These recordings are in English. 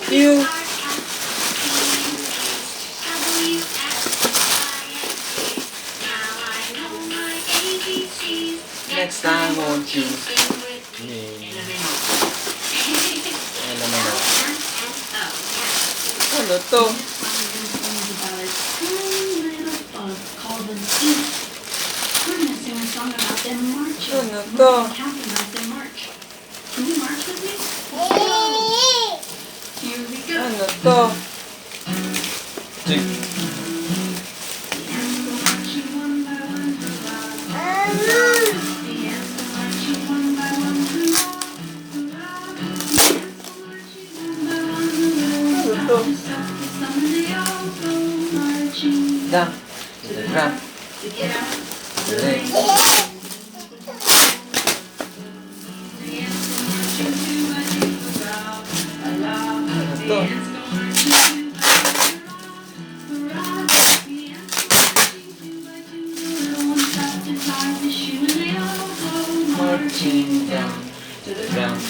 You. Next time, won't you? Ano to? Ano to? Ano to? Down to the ground. Marching down to the ground.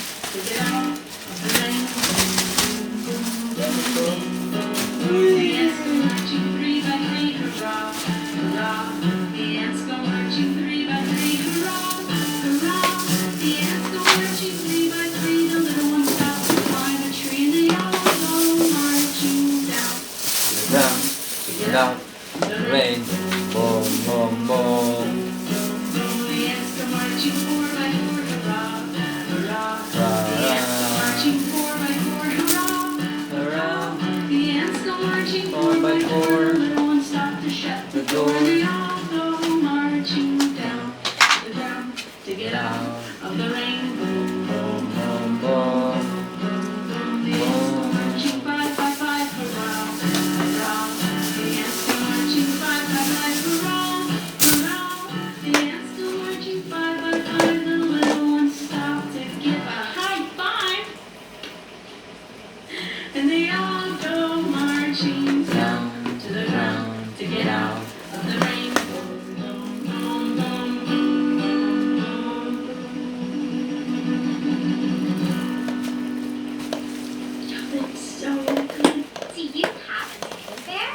Out the rain, boom, boom, boom. The ants go marching 4 by 4, hurrah, hurrah. The ants go marching 4 by 4, hurrah, hurrah. The ants go marching 4 by 4. Everyone stop to shut the door. They all go marching down to the ground to get out of the rainbow. Boom, boom, boom. The ants go marching 5 by 5, hurrah, hurrah. And they all go marching down to the ground to get out of the rainbow. It's so good. Do you have a teddy bear?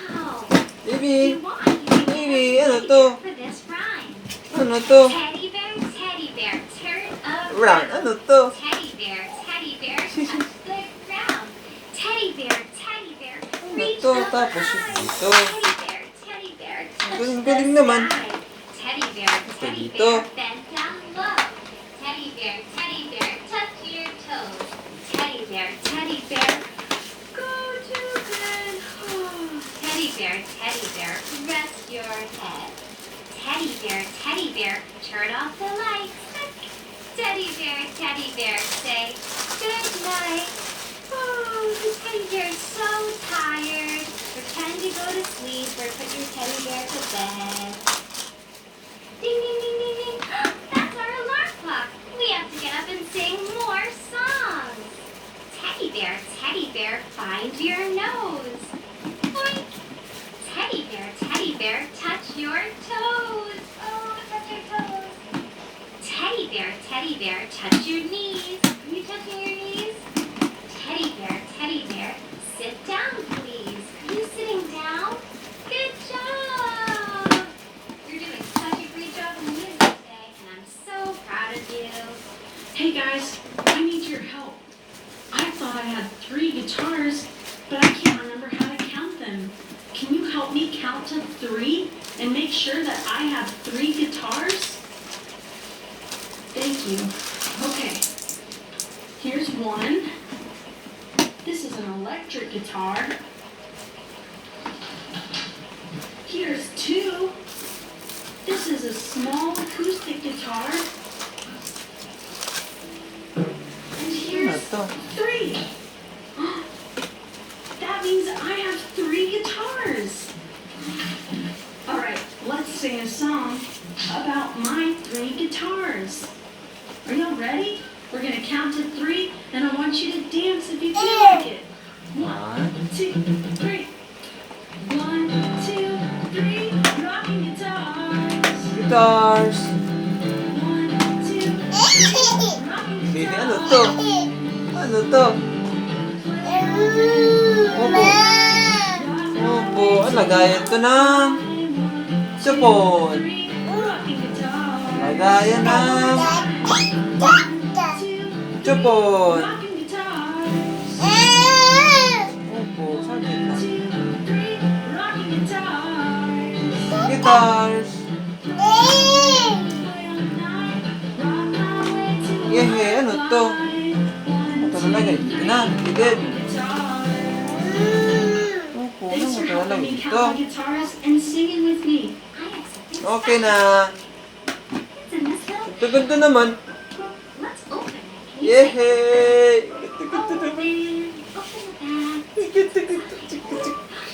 Wow. Baby, You want you can get baby, a ano teddy to? bear for this rhyme. Ano to? Teddy bear, turn around. Brown, ano to? Teddy bear, touch the ground. Teddy bear, reach to? up Tapos high. dito. Teddy bear, touch Galing-galing the naman. sky. Teddy bear, dito. bend down low. Teddy bear, touch your toes. Teddy bear, go to bed. Teddy bear, rest your head. Teddy bear, turn off the lights. Teddy bear, say good night. Oh, the teddy bear is so tired. Pretend to go to sleep or put your teddy bear to bed. Ding, ding, ding, ding, ding. That's our alarm clock. We have to get up and sing more songs. Teddy bear, find your nose. Boink. Teddy bear, touch your toes. Oh, touch your toes. Teddy bear, touch your knees. Are you touching your knees? Teddy bear, sit down, please. Are you sitting down? Good job. You're doing such a great job on music today, and I'm so proud of you. Hey guys, I need your help. I thought I had 3 guitars, but I can't remember how to count them. Can you help me count to 3 and make sure that I have 3 guitars? Thank you. Okay, here's 1. This is an electric guitar. Here's 2. This is a small acoustic guitar. And here's 3. That means I have 3 guitars. All right, let's sing a song about my 3 guitars. Are y'all ready? We're gonna count to 3, and I want you to dance if you feel like it. 1, 2, 3. 1, 2, 3. Rocking guitar. Guitars. One, two, rocking Baby, guitar. ano to? Ano to? Opo. Opo. Ang lagayan to ng supon. Rocking guitar. Lagayan ng supon. Rocking guitars. Opo. Sabi na. 2, 3, rocking guitars. Guitars. Play all night, rock my way to a Yehe, ano to? life. Ito na lagay. Dito na. Tigid. Guitar. Opo. Ano Thanks mo for ito helping lang me dito? count my guitars and singing with me. I accept it. Okay na. It's in this little. Ganda-ganda naman. Let's open it. Can you say- Yehe! Open, open the bag.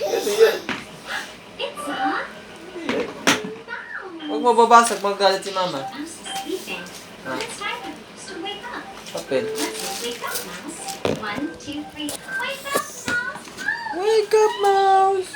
Ano yan? It's a Huwag mouse. mo babasag, magagalit si mama. Mouse is sleeping. Ah. It's time for mouse to wake up. Papel. Let's wake up, mouse. 1, 2, 3. Wake up, mouse. Wake up, mouse!